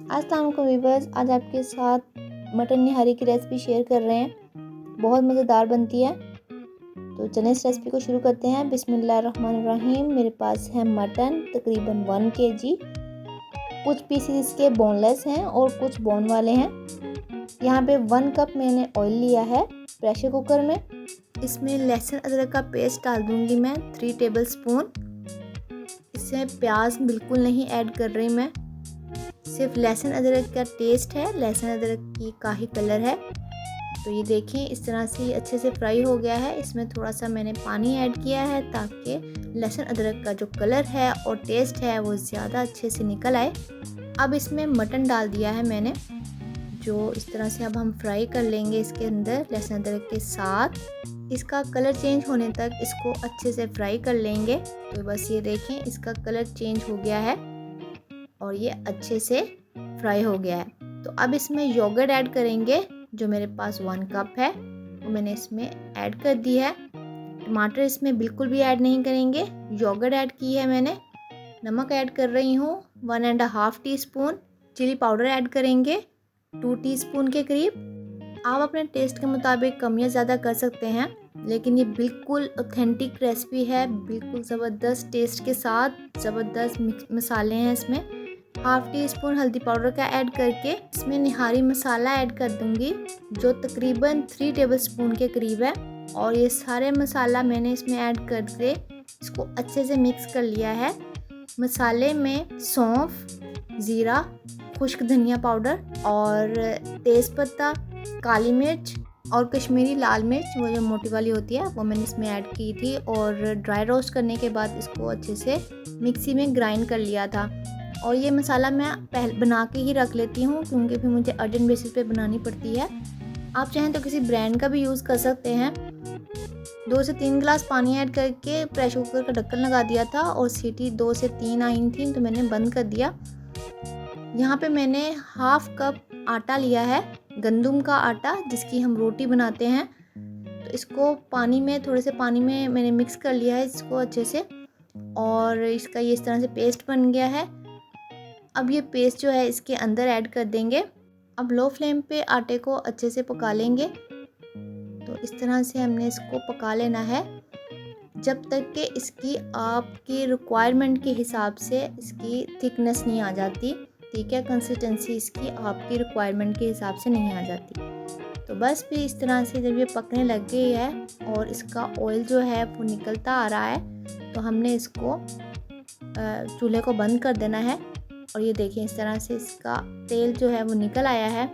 अस्सलाम वालेकुम वीवर्स, आज आपके साथ मटन निहारी की रेसिपी शेयर कर रहे हैं। बहुत मज़ेदार बनती है। तो चलें इस रेसिपी को शुरू करते हैं। बिस्मिल्लाहिर्रहमानिर्रहीम। मेरे पास है मटन तकरीबन 1 kg। कुछ पीसेस इसके बोनलेस हैं और कुछ बोन वाले हैं। यहाँ पे 1 कप मैंने ऑयल लिया है प्रेशर कुकर में। इसमें लहसुन अदरक का पेस्ट डाल दूँगी मैं 3 टेबल स्पून। इसमें प्याज बिल्कुल नहीं ऐड कर रही मैं, सिर्फ लहसुन अदरक का टेस्ट है, लहसुन अदरक की का ही कलर है। तो ये देखें इस तरह से अच्छे से फ्राई हो गया है। इसमें थोड़ा सा मैंने पानी ऐड किया है ताकि लहसुन अदरक का जो कलर है और टेस्ट है वो ज़्यादा अच्छे से निकल आए। अब इसमें मटन डाल दिया है मैंने, जो इस तरह से अब हम फ्राई कर लेंगे इसके अंदर लहसुन अदरक के साथ। इसका कलर चेंज होने तक इसको अच्छे से फ्राई कर लेंगे। तो बस ये देखें इसका कलर चेंज हो गया है और ये अच्छे से फ्राई हो गया है। तो अब इसमें योगर्ट ऐड करेंगे, जो मेरे पास 1 कप है वो मैंने इसमें ऐड कर दी है। टमाटर इसमें बिल्कुल भी ऐड नहीं करेंगे, योगर्ट ऐड की है मैंने। नमक ऐड कर रही हूँ 1.5 टीस्पून। चिली पाउडर ऐड करेंगे 2 टीस्पून के करीब। आप अपने टेस्ट के मुताबिक कम या ज़्यादा कर सकते हैं, लेकिन ये बिल्कुल ऑथेंटिक रेसिपी है, बिल्कुल ज़बरदस्त टेस्ट के साथ। ज़बरदस्त मसाले हैं इसमें। 1/2 टीस्पून हल्दी पाउडर का ऐड करके इसमें निहारी मसाला ऐड कर दूंगी, जो तकरीबन 3 टेबल स्पून के करीब है। और ये सारे मसाला मैंने इसमें ऐड करके इसको अच्छे से मिक्स कर लिया है। मसाले में सौंफ, ज़ीरा, खुश्क धनिया पाउडर और तेज़पत्ता, काली मिर्च और कश्मीरी लाल मिर्च, वो जो मोटी वाली होती है, वो मैंने इसमें ऐड की थी। और ड्राई रोस्ट करने के बाद इसको अच्छे से मिक्सी में ग्राइंड कर लिया था। और ये मसाला मैं पहले बना के ही रख लेती हूँ, क्योंकि फिर मुझे अर्जेंट बेसिस पे बनानी पड़ती है। आप चाहें तो किसी ब्रांड का भी यूज़ कर सकते हैं। 2 से 3 गिलास पानी ऐड करके प्रेशर कुकर का ढक्कन लगा दिया था और सीटी 2 से 3 आई थी, तो मैंने बंद कर दिया। यहाँ पे मैंने 1/2 कप आटा लिया है, गंदम का आटा, जिसकी हम रोटी बनाते हैं। तो इसको पानी में, थोड़े से पानी में मैंने मिक्स कर लिया है इसको अच्छे से, और इसका ये इस तरह से पेस्ट बन गया है। अब ये पेस्ट जो है इसके अंदर ऐड कर देंगे। अब लो फ्लेम पे आटे को अच्छे से पका लेंगे। तो इस तरह से हमने इसको पका लेना है जब तक कि इसकी आपकी रिक्वायरमेंट के हिसाब से इसकी थिकनेस नहीं आ जाती। ठीक है, कंसिस्टेंसी इसकी आपकी रिक्वायरमेंट के हिसाब से नहीं आ जाती। तो बस भी इस तरह से जब ये पकने लग गई है और इसका ऑयल जो है वो निकलता आ रहा है, तो हमने इसको चूल्हे को बंद कर देना है। और ये देखिए इस तरह से इसका तेल जो है वो निकल आया है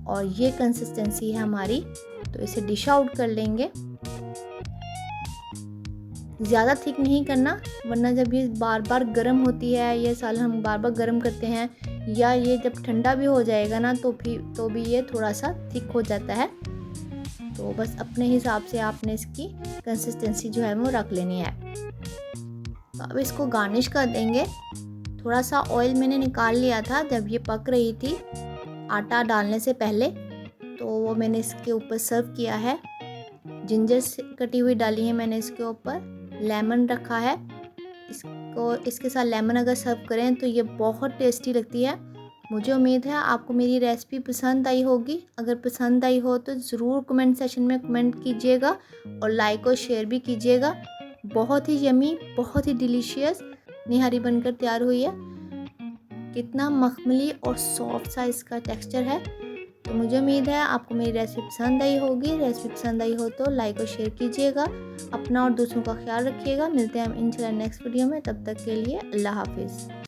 और ये कंसिस्टेंसी है हमारी। तो इसे डिश आउट कर लेंगे। ज़्यादा थिक नहीं करना, वरना जब ये बार बार गर्म होती है, ये साल हम बार बार गर्म करते हैं, या ये जब ठंडा भी हो जाएगा ना तो भी ये थोड़ा सा थिक हो जाता है। तो बस अपने हिसाब से आपने इसकी कंसिस्टेंसी जो है वो रख लेनी है। तो अब इसको गार्निश कर देंगे। थोड़ा सा ऑयल मैंने निकाल लिया था जब ये पक रही थी आटा डालने से पहले, तो वो मैंने इसके ऊपर सर्व किया है। जिंजर से कटी हुई डाली है मैंने इसके ऊपर, लेमन रखा है। इसको इसके साथ लेमन अगर सर्व करें तो ये बहुत टेस्टी लगती है। मुझे उम्मीद है आपको मेरी रेसिपी पसंद आई होगी। अगर पसंद आई हो तो ज़रूर कमेंट सेशन में कमेंट कीजिएगा और लाइक और शेयर भी कीजिएगा। बहुत ही यमी, बहुत ही डिलीशियस निहारी बनकर तैयार हुई है। कितना मखमली और सॉफ्ट सा इसका टेक्सचर है। तो मुझे उम्मीद है आपको मेरी रेसिपी पसंद आई होगी। रेसिपी पसंद आई हो तो लाइक और शेयर कीजिएगा। अपना और दूसरों का ख्याल रखिएगा। मिलते हैं हम इंशाल्लाह नेक्स्ट वीडियो में। तब तक के लिए अल्लाह हाफिज़।